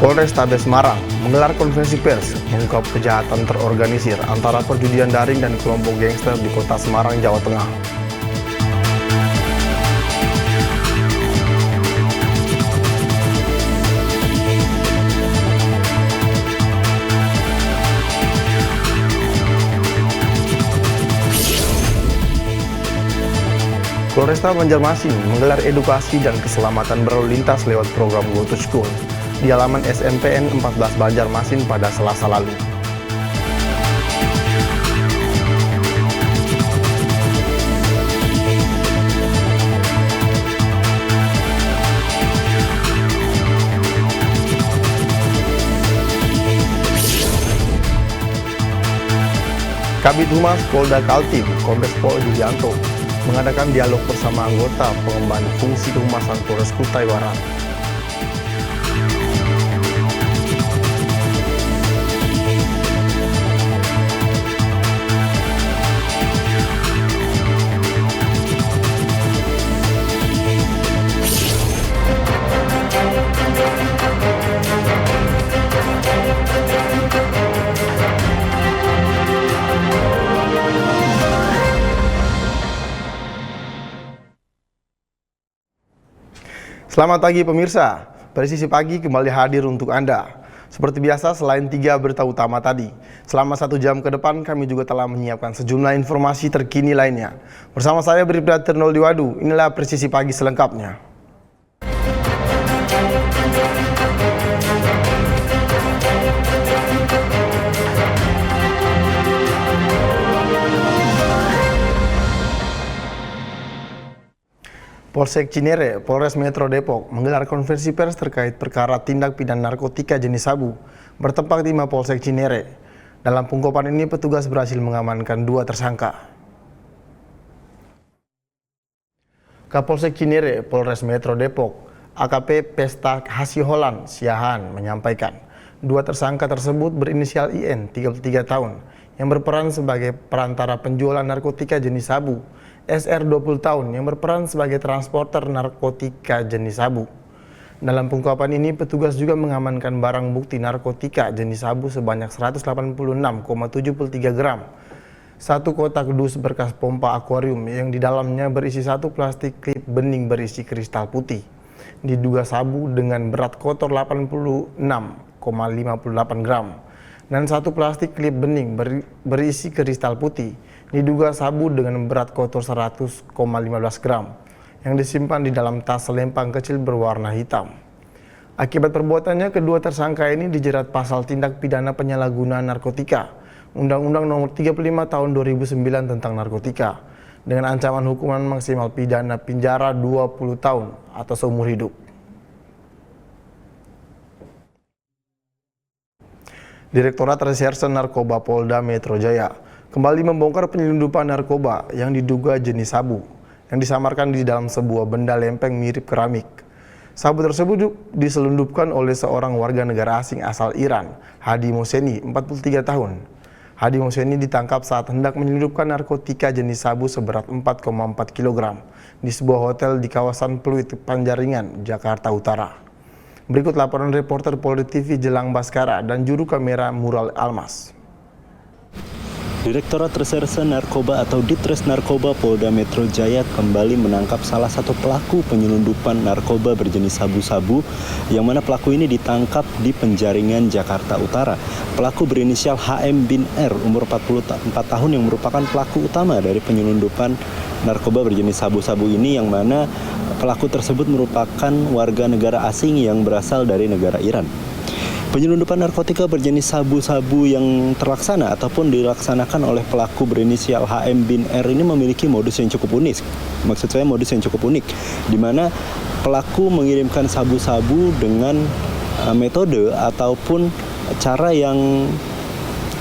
Polrestabes Semarang menggelar konferensi pers mengungkap kejahatan terorganisir antara perjudian daring dan kelompok gangster di kota Semarang, Jawa Tengah. Polresta Banjarmasin menggelar edukasi dan keselamatan berlalu lintas lewat program Go to School di halaman SMPN 14 Banjarmasin pada Selasa lalu. Kabid Humas Polda Kaltim, Kombes Pol Yulianto, mengadakan dialog bersama anggota pengemban fungsi kehumasan Polres Kutai Barat. Selamat pagi pemirsa, Presisi Pagi kembali hadir untuk Anda. Seperti biasa, selain 3 berita utama tadi, selama 1 jam ke depan kami juga telah menyiapkan sejumlah informasi terkini lainnya. Bersama saya Bribda Ternol Diwadu, inilah Presisi Pagi selengkapnya. Polsek Cinere, Polres Metro Depok menggelar konferensi pers terkait perkara tindak pidana narkotika jenis sabu bertempat di Mapolsek Cinere. Dalam pengungkapan ini petugas berhasil mengamankan 2 tersangka. Kapolsek Cinere, Polres Metro Depok, AKP Pesta Hasiholan Siahan menyampaikan 2 tersangka tersebut berinisial IN 33 tahun yang berperan sebagai perantara penjualan narkotika jenis sabu, SR 20 tahun yang berperan sebagai transporter narkotika jenis sabu. Dalam pengungkapan ini petugas juga mengamankan barang bukti narkotika jenis sabu sebanyak 186,73 gram, 1 kotak dus berkas pompa akuarium yang di dalamnya berisi 1 plastik klip bening berisi kristal putih, diduga sabu dengan berat kotor 86,58 gram, dan 1 plastik klip bening berisi kristal putih, diduga sabu dengan berat kotor 100,15 gram yang disimpan di dalam tas selempang kecil berwarna hitam. Akibat perbuatannya, kedua tersangka ini dijerat pasal tindak pidana penyalahgunaan narkotika, Undang-Undang Nomor 35 Tahun 2009 tentang narkotika, dengan ancaman hukuman maksimal pidana penjara 20 tahun atau seumur hidup. Direktorat Reserse Narkoba Polda Metro Jaya kembali membongkar penyelundupan narkoba yang diduga jenis sabu yang disamarkan di dalam sebuah benda lempeng mirip keramik. Sabu tersebut diselundupkan oleh seorang warga negara asing asal Iran, Hadi Moseni, 43 tahun. Hadi Moseni ditangkap saat hendak menyelundupkan narkotika jenis sabu seberat 4,4 kg di sebuah hotel di kawasan Pluit, Panjaringan, Jakarta Utara. Berikut laporan reporter Polri TV Jelang Baskara dan juru kamera Mural Almas. Direktorat Reserse Narkoba atau Ditres Narkoba Polda Metro Jaya kembali menangkap salah satu pelaku penyelundupan narkoba berjenis sabu-sabu yang mana pelaku ini ditangkap di Penjaringan, Jakarta Utara. Pelaku berinisial HM bin R, umur 44 tahun yang merupakan pelaku utama dari penyelundupan narkoba berjenis sabu-sabu ini, yang mana pelaku tersebut merupakan warga negara asing yang berasal dari negara Iran. Penyelundupan narkotika berjenis sabu-sabu yang terlaksana ataupun dilaksanakan oleh pelaku berinisial HM bin R ini memiliki modus yang cukup unik. Maksud saya modus yang cukup unik, di mana pelaku mengirimkan sabu-sabu dengan metode ataupun cara yang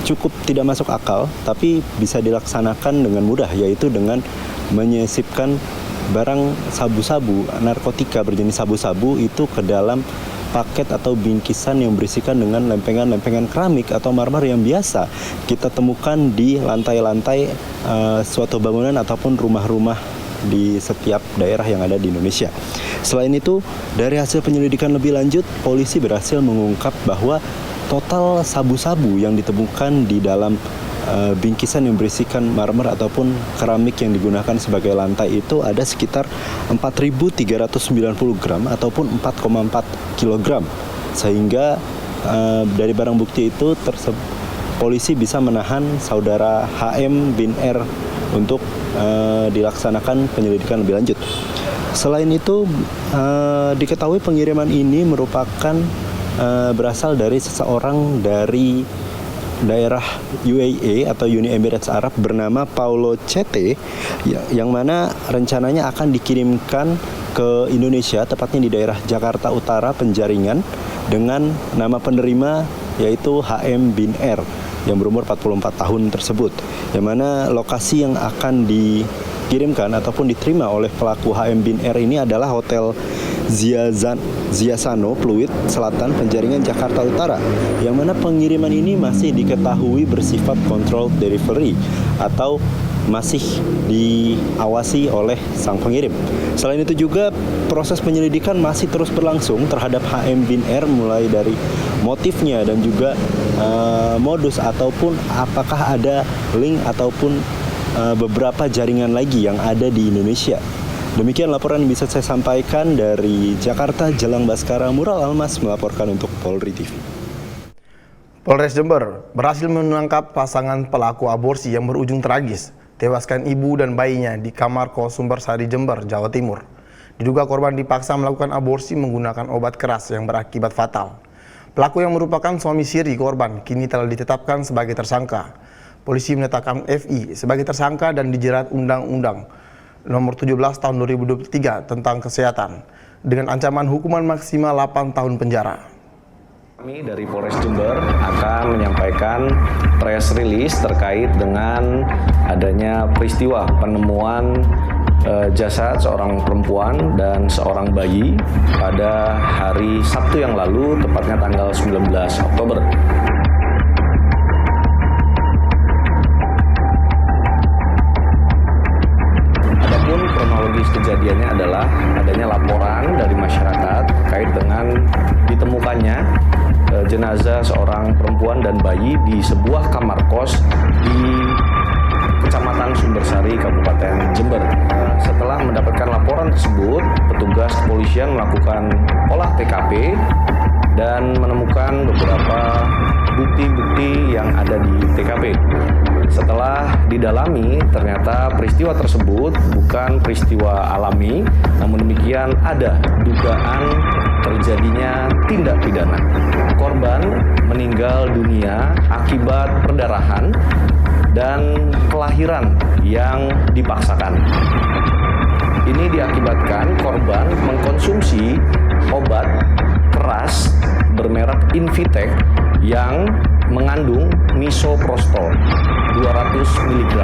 cukup tidak masuk akal, tapi bisa dilaksanakan dengan mudah, yaitu dengan menyisipkan barang sabu-sabu, narkotika berjenis sabu-sabu itu ke dalam paket atau bingkisan yang berisikan dengan lempengan-lempengan keramik atau marmer yang biasa kita temukan di lantai-lantai suatu bangunan ataupun rumah-rumah di setiap daerah yang ada di Indonesia. Selain itu, dari hasil penyelidikan lebih lanjut, polisi berhasil mengungkap bahwa total sabu-sabu yang ditemukan di dalam bingkisan yang berisikan marmer ataupun keramik yang digunakan sebagai lantai itu ada sekitar 4.390 gram ataupun 4,4 kilogram. Sehingga dari barang bukti itu polisi bisa menahan saudara HM bin R untuk dilaksanakan penyelidikan lebih lanjut. Selain itu, diketahui pengiriman ini merupakan berasal dari seseorang dari daerah UAE atau Uni Emirates Arab bernama Paulo Cete, yang mana rencananya akan dikirimkan ke Indonesia, tepatnya di daerah Jakarta Utara Penjaringan, dengan nama penerima yaitu HM bin R yang berumur 44 tahun tersebut, yang mana lokasi yang akan dikirimkan ataupun diterima oleh pelaku HM bin R ini adalah Hotel Ziasano Pluit Selatan Penjaringan Jakarta Utara, yang mana pengiriman ini masih diketahui bersifat controlled delivery atau masih diawasi oleh sang pengirim. Selain itu juga proses penyelidikan masih terus berlangsung terhadap HM bin R, mulai dari motifnya dan juga modus ataupun apakah ada link ataupun beberapa jaringan lagi yang ada di Indonesia. Demikian laporan yang bisa saya sampaikan dari Jakarta. Jelang Baskara Mural Almas melaporkan untuk Polri TV. Polres Jember berhasil menangkap pasangan pelaku aborsi yang berujung tragis, tewaskan ibu dan bayinya di kamar kos Sumbersari, Jember, Jawa Timur. Diduga korban dipaksa melakukan aborsi menggunakan obat keras yang berakibat fatal. Pelaku yang merupakan suami siri korban kini telah ditetapkan sebagai tersangka. Polisi menetapkan FI sebagai tersangka dan dijerat Undang-Undang Nomor 17 Tahun 2023 tentang kesehatan dengan ancaman hukuman maksimal 8 tahun penjara. Kami dari Polres Jember akan menyampaikan press release terkait dengan adanya peristiwa penemuan jasad seorang perempuan dan seorang bayi pada hari Sabtu yang lalu, tepatnya tanggal 19 Oktober. Adapun kronologis kejadiannya adalah adanya laporan dari masyarakat terkait dengan ditemukannya jenazah seorang perempuan dan bayi di sebuah kamar kos di Kecamatan Sumbersari, Kabupaten Jember. Setelah mendapatkan laporan tersebut, petugas kepolisian melakukan olah TKP dan menemukan beberapa bukti-bukti yang ada di TKP. Setelah didalami, ternyata peristiwa tersebut bukan peristiwa alami, namun demikian ada dugaan terjadinya tindak pidana. Korban meninggal dunia akibat perdarahan dan kelahiran yang dipaksakan. Ini diakibatkan korban mengkonsumsi obat keras bermerek Invitek yang mengandung misoprostol 200 mg.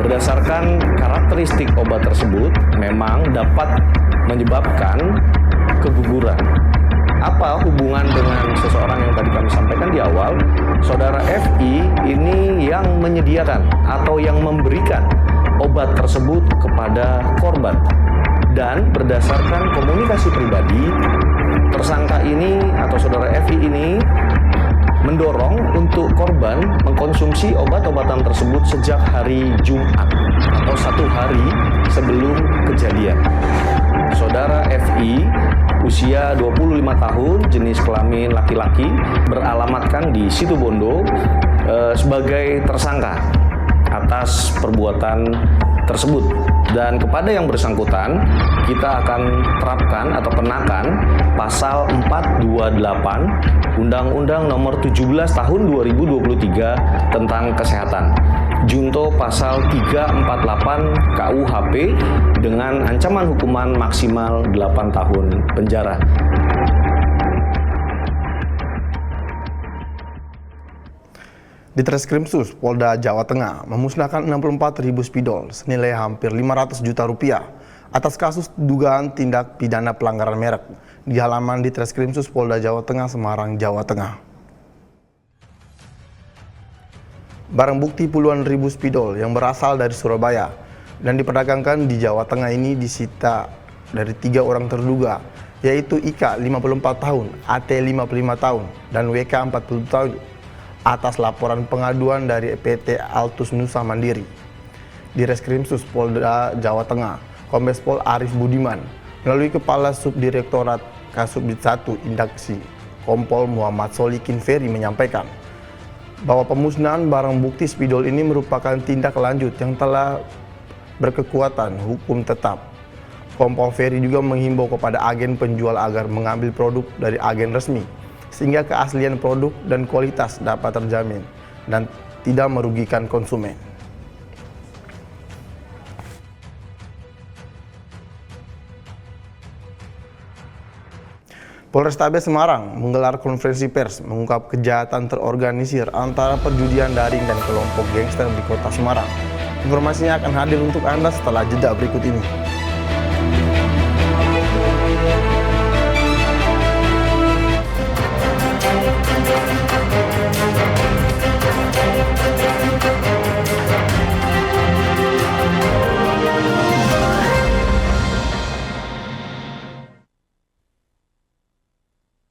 Berdasarkan karakteristik obat tersebut, memang dapat menyebabkan keguguran. Apa hubungan dengan seseorang yang tadi kami sampaikan di awal? Saudara FI ini yang menyediakan atau yang memberikan obat tersebut kepada korban. Dan berdasarkan komunikasi pribadi, tersangka ini atau saudara FI ini mendorong untuk korban mengkonsumsi obat-obatan tersebut sejak hari Jumat atau 1 hari sebelum kejadian. Saudara FI usia 25 tahun, jenis kelamin laki-laki, beralamatkan di Situbondo sebagai tersangka atas perbuatan tersebut. Dan kepada yang bersangkutan, kita akan terapkan atau kenakan pasal 428 Undang-Undang Nomor 17 Tahun 2023 tentang Kesehatan. Junto pasal 348 KUHP dengan ancaman hukuman maksimal 8 tahun penjara. Ditreskrimsus Polda Jawa Tengah memusnahkan 64.000 spidol senilai hampir 500 juta rupiah atas kasus dugaan tindak pidana pelanggaran merek di halaman Ditreskrimsus Polda Jawa Tengah, Semarang, Jawa Tengah. Barang bukti puluhan ribu spidol yang berasal dari Surabaya dan diperdagangkan di Jawa Tengah ini disita dari 3 orang terduga, yaitu IK 54 tahun, AT 55 tahun, dan WK 40 tahun, atas laporan pengaduan dari PT Altus Nusa Mandiri. Di Reskrimsus Polda Jawa Tengah, Kombes Pol Arif Budiman, melalui Kepala Subdirektorat Kasubdit 1 Indaksi, Kompol Muhammad Solikin Ferry menyampaikan bahwa pemusnahan barang bukti spidol ini merupakan tindak lanjut yang telah berkekuatan hukum tetap. Kompol Ferry juga menghimbau kepada agen penjual agar mengambil produk dari agen resmi, sehingga keaslian produk dan kualitas dapat terjamin dan tidak merugikan konsumen. Polrestabes Semarang menggelar konferensi pers mengungkap kejahatan terorganisir antara perjudian daring dan kelompok gangster di kota Semarang. Informasinya akan hadir untuk Anda setelah jeda berikut ini.